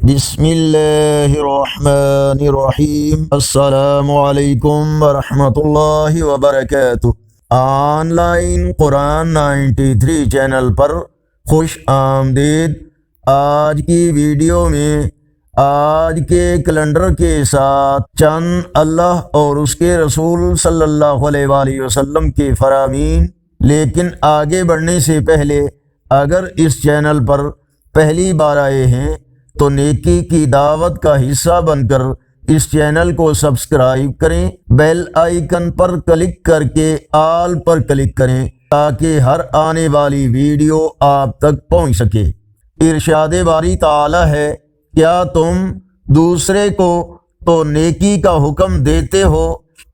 بسم اللہ الرحمن الرحیم۔ السلام علیکم ورحمۃ اللہ وبرکاتہ۔ آن لائن قرآن 93 چینل پر خوش آمدید۔ آج کی ویڈیو میں آج کے کیلنڈر کے ساتھ چند اللہ اور اس کے رسول صلی اللہ علیہ وآلہ وسلم کے فرامین۔ لیکن آگے بڑھنے سے پہلے اگر اس چینل پر پہلی بار آئے ہیں تو نیکی کی دعوت کا حصہ بن کر اس چینل کو سبسکرائب کریں، بیل آئیکن پر کلک کر کے آل پر کلک کریں تاکہ ہر آنے والی ویڈیو آپ تک پہنچ سکے۔ ارشاد باری تعالی ہے، کیا تم دوسرے کو تو نیکی کا حکم دیتے ہو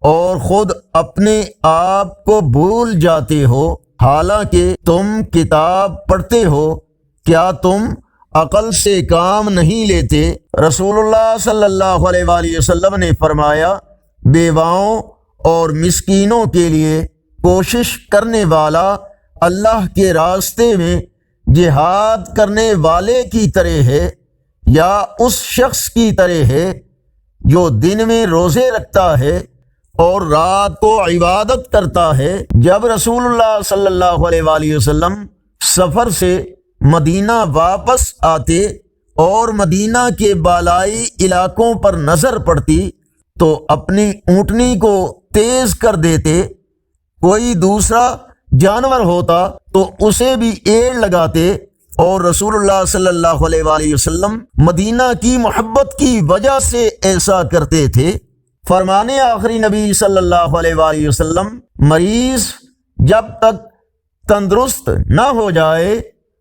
اور خود اپنے آپ کو بھول جاتے ہو، حالانکہ تم کتاب پڑھتے ہو؟ کیا تم عقل سے کام نہیں لیتے؟ رسول اللہ صلی اللہ علیہ وآلہ وسلم نے فرمایا، بیواؤں اور مسکینوں کے لیے کوشش کرنے والا اللہ کے راستے میں جہاد کرنے والے کی طرح ہے یا اس شخص کی طرح ہے جو دن میں روزے رکھتا ہے اور رات کو عبادت کرتا ہے۔ جب رسول اللہ صلی اللہ علیہ وآلہ وسلم سفر سے مدینہ واپس آتے اور مدینہ کے بالائی علاقوں پر نظر پڑتی تو اپنی اونٹنی کو تیز کر دیتے، کوئی دوسرا جانور ہوتا تو اسے بھی ایڑ لگاتے، اور رسول اللہ صلی اللہ علیہ وآلہ وسلم مدینہ کی محبت کی وجہ سے ایسا کرتے تھے۔ فرمانے آخری نبی صلی اللہ علیہ وآلہ وسلم، مریض جب تک تندرست نہ ہو جائے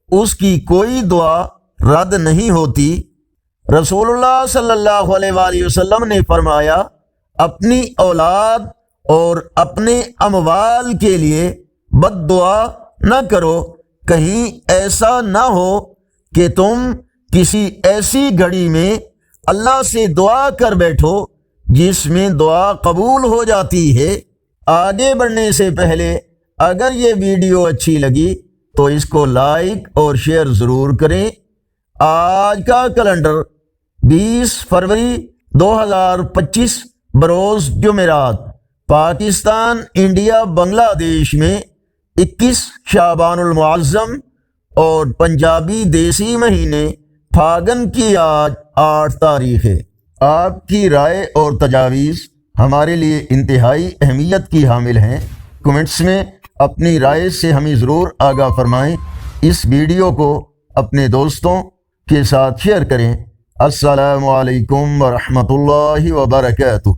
اس کی کوئی دعا رد نہیں ہوتی۔ رسول اللہ صلی اللہ علیہ وآلہ وسلم نے فرمایا، اپنی اولاد اور اپنے اموال کے لیے بد دعا نہ کرو، کہیں ایسا نہ ہو کہ تم کسی ایسی گھڑی میں اللہ سے دعا کر بیٹھو جس میں دعا قبول ہو جاتی ہے۔ آگے بڑھنے سے پہلے اگر یہ ویڈیو اچھی لگی تو اس کو لائک اور شیئر ضرور کریں۔ آج کا کیلنڈر 20 فروری 2025 بروز جمعرات، پاکستان انڈیا بنگلہ دیش میں 21 شعبان المعظم اور پنجابی دیسی مہینے پھاگن کی آج 8 تاریخ ہے۔ آپ کی رائے اور تجاویز ہمارے لیے انتہائی اہمیت کی حامل ہیں۔ کمنٹس میں اپنی رائے سے ہمیں ضرور آگاہ فرمائیں۔ اس ویڈیو کو اپنے دوستوں کے ساتھ شیئر کریں۔ السلام علیکم ورحمۃ اللہ وبرکاتہ۔